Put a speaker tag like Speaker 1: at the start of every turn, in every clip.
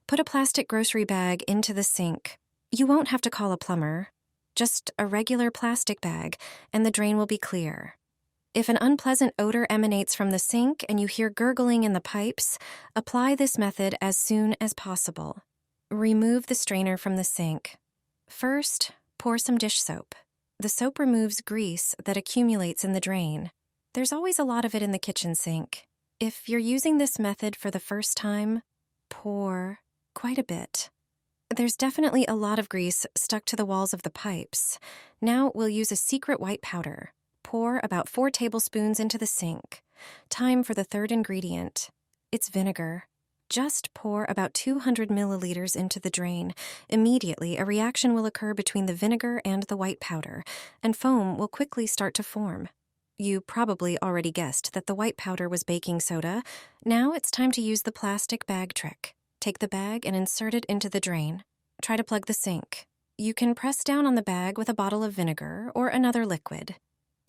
Speaker 1: Put a plastic grocery bag into the sink. You won't have to call a plumber. Just a regular plastic bag, and the drain will be clear. If an unpleasant odor emanates from the sink and you hear gurgling in the pipes, apply this method as soon as possible. Remove the strainer from the sink. First, pour some dish soap. The soap removes grease that accumulates in the drain. There's always a lot of it in the kitchen sink. If you're using this method for the first time, pour quite a bit. There's definitely a lot of grease stuck to the walls of the pipes. Now we'll use a secret white powder. Pour about 4 tablespoons into the sink. Time for the third ingredient. It's vinegar. Just pour about 200 milliliters into the drain. Immediately, a reaction will occur between the vinegar and the white powder, and foam will quickly start to form. You probably already guessed that the white powder was baking soda. Now it's time to use the plastic bag trick. Take the bag and insert it into the drain. Try to plug the sink. You can press down on the bag with a bottle of vinegar or another liquid.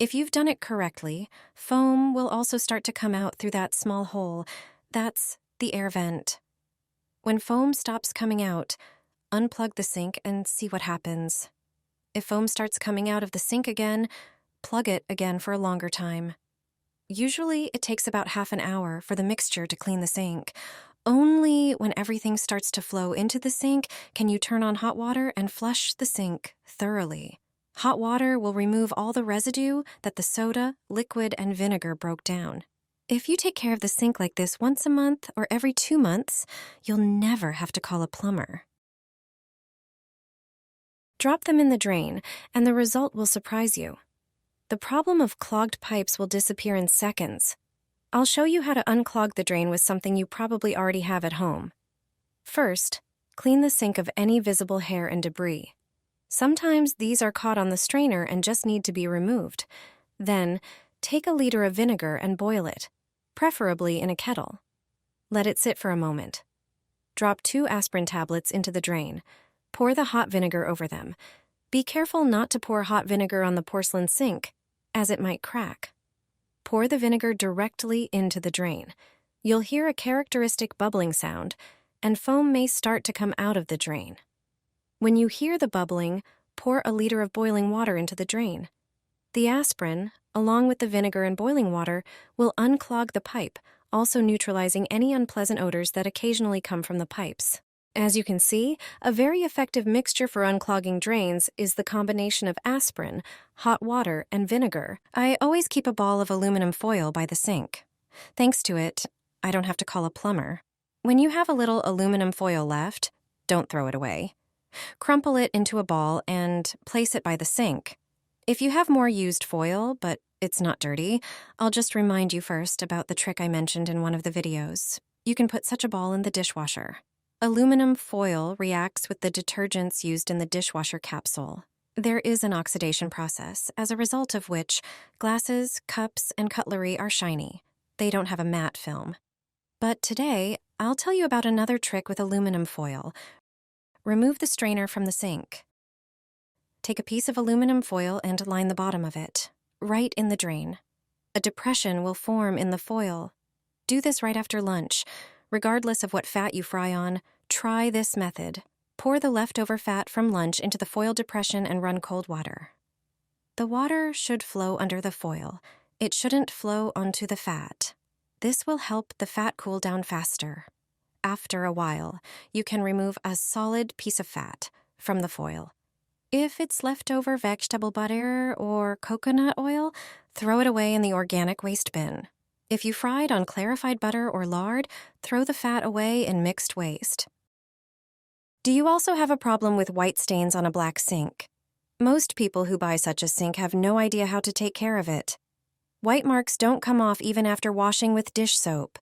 Speaker 1: If you've done it correctly, foam will also start to come out through that small hole. That's the air vent. When foam stops coming out, unplug the sink and see what happens. If foam starts coming out of the sink again, plug it again for a longer time. Usually, it takes about half an hour for the mixture to clean the sink. Only when everything starts to flow into the sink can you turn on hot water and flush the sink thoroughly. Hot water will remove all the residue that the soda, liquid, and vinegar broke down. If you take care of the sink like this once a month or every 2 months, you'll never have to call a plumber. Drop them in the drain, and the result will surprise you. The problem of clogged pipes will disappear in seconds. I'll show you how to unclog the drain with something you probably already have at home. First, clean the sink of any visible hair and debris. Sometimes these are caught on the strainer and just need to be removed. Then, take a liter of vinegar and boil it, preferably in a kettle. Let it sit for a moment. Drop 2 aspirin tablets into the drain. Pour the hot vinegar over them. Be careful not to pour hot vinegar on the porcelain sink, as it might crack. Pour the vinegar directly into the drain. You'll hear a characteristic bubbling sound, and foam may start to come out of the drain. When you hear the bubbling, pour a liter of boiling water into the drain. The aspirin, along with the vinegar and boiling water, will unclog the pipe, also neutralizing any unpleasant odors that occasionally come from the pipes. As you can see, a very effective mixture for unclogging drains is the combination of aspirin, hot water, and vinegar. I always keep a ball of aluminum foil by the sink. Thanks to it, I don't have to call a plumber. When you have a little aluminum foil left, don't throw it away. Crumple it into a ball and place it by the sink. If you have more used foil, but it's not dirty, I'll just remind you first about the trick I mentioned in one of the videos. You can put such a ball in the dishwasher. Aluminum foil reacts with the detergents used in the dishwasher capsule. There is an oxidation process, as a result of which glasses, cups, and cutlery are shiny. They don't have a matte film. But today, I'll tell you about another trick with aluminum foil. Remove the strainer from the sink. Take a piece of aluminum foil and line the bottom of it, right in the drain. A depression will form in the foil. Do this right after lunch. Regardless of what fat you fry on, try this method. Pour the leftover fat from lunch into the foil depression and run cold water. The water should flow under the foil. It shouldn't flow onto the fat. This will help the fat cool down faster. After a while, you can remove a solid piece of fat from the foil. If it's leftover vegetable butter or coconut oil, throw it away in the organic waste bin. If you fried on clarified butter or lard, throw the fat away in mixed waste. Do you also have a problem with white stains on a black sink? Most people who buy such a sink have no idea how to take care of it. White marks don't come off even after washing with dish soap.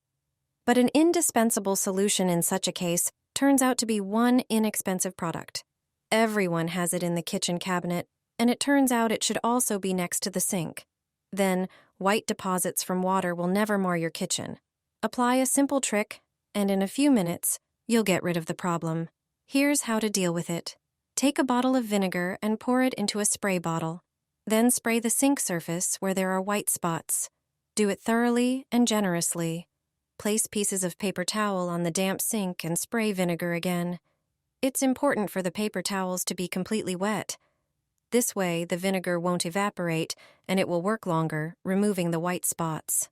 Speaker 1: But an indispensable solution in such a case turns out to be one inexpensive product. Everyone has it in the kitchen cabinet, and it turns out it should also be next to the sink. Then, white deposits from water will never mar your kitchen. Apply a simple trick, and in a few minutes, you'll get rid of the problem. Here's how to deal with it. Take a bottle of vinegar and pour it into a spray bottle. Then spray the sink surface where there are white spots. Do it thoroughly and generously. Place pieces of paper towel on the damp sink and spray vinegar again. It's important for the paper towels to be completely wet. This way, the vinegar won't evaporate and it will work longer, removing the white spots.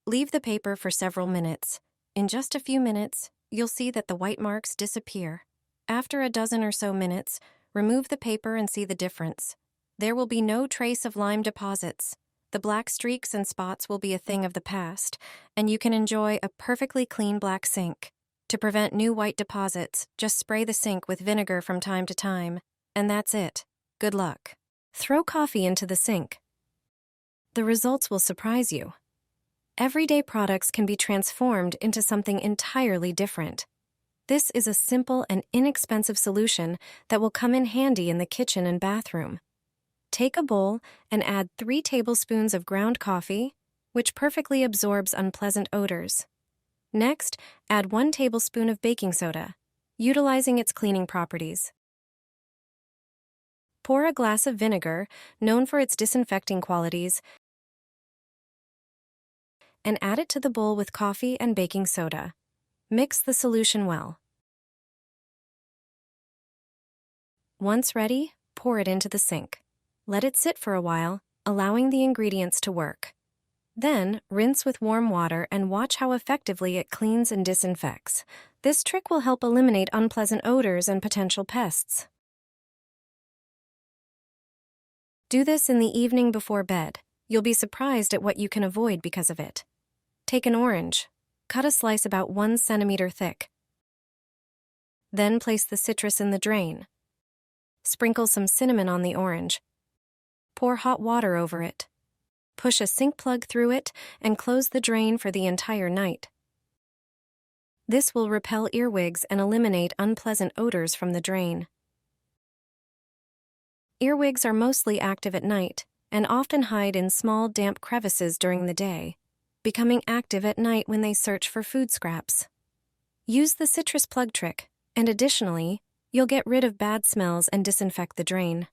Speaker 1: Leave the paper for several minutes. In just a few minutes, you'll see that the white marks disappear. After a dozen or so minutes, remove the paper and see the difference. There will be no trace of lime deposits. The black streaks and spots will be a thing of the past, and you can enjoy a perfectly clean black sink. To prevent new white deposits, just spray the sink with vinegar from time to time, and that's it. Good luck. Throw coffee into the sink. The results will surprise you. Everyday products can be transformed into something entirely different. This is a simple and inexpensive solution that will come in handy in the kitchen and bathroom. Take a bowl and add 3 tablespoons of ground coffee, which perfectly absorbs unpleasant odors. Next, add 1 tablespoon of baking soda, utilizing its cleaning properties. Pour a glass of vinegar, known for its disinfecting qualities, and add it to the bowl with coffee and baking soda. Mix the solution well. Once ready, pour it into the sink. Let it sit for a while, allowing the ingredients to work. Then, rinse with warm water and watch how effectively it cleans and disinfects. This trick will help eliminate unpleasant odors and potential pests. Do this in the evening before bed. You'll be surprised at what you can avoid because of it. Take an orange. Cut a slice about 1 centimeter thick. Then place the citrus in the drain. Sprinkle some cinnamon on the orange. Pour hot water over it. Push a sink plug through it and close the drain for the entire night. This will repel earwigs and eliminate unpleasant odors from the drain. Earwigs are mostly active at night and often hide in small, damp crevices during the day, becoming active at night when they search for food scraps. Use the citrus plug trick, and additionally, you'll get rid of bad smells and disinfect the drain.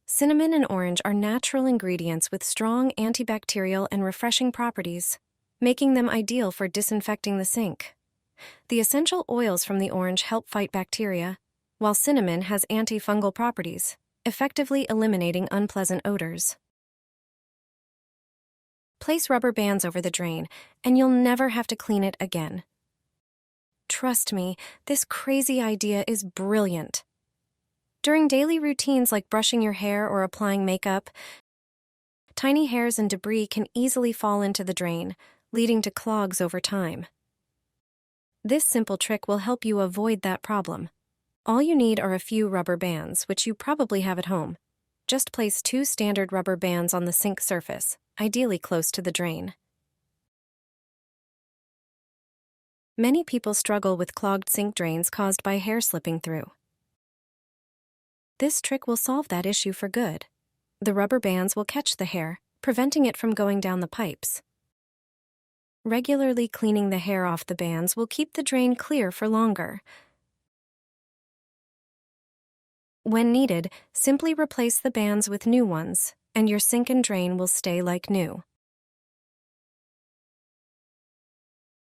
Speaker 1: Cinnamon and orange are natural ingredients with strong antibacterial and refreshing properties, making them ideal for disinfecting the sink. The essential oils from the orange help fight bacteria, while cinnamon has antifungal properties, effectively eliminating unpleasant odors. Place rubber bands over the drain, and you'll never have to clean it again. Trust me, this crazy idea is brilliant. During daily routines like brushing your hair or applying makeup, tiny hairs and debris can easily fall into the drain, leading to clogs over time. This simple trick will help you avoid that problem. All you need are a few rubber bands, which you probably have at home. Just place 2 standard rubber bands on the sink surface, ideally close to the drain. Many people struggle with clogged sink drains caused by hair slipping through. This trick will solve that issue for good. The rubber bands will catch the hair, preventing it from going down the pipes. Regularly cleaning the hair off the bands will keep the drain clear for longer. When needed, simply replace the bands with new ones, and your sink and drain will stay like new.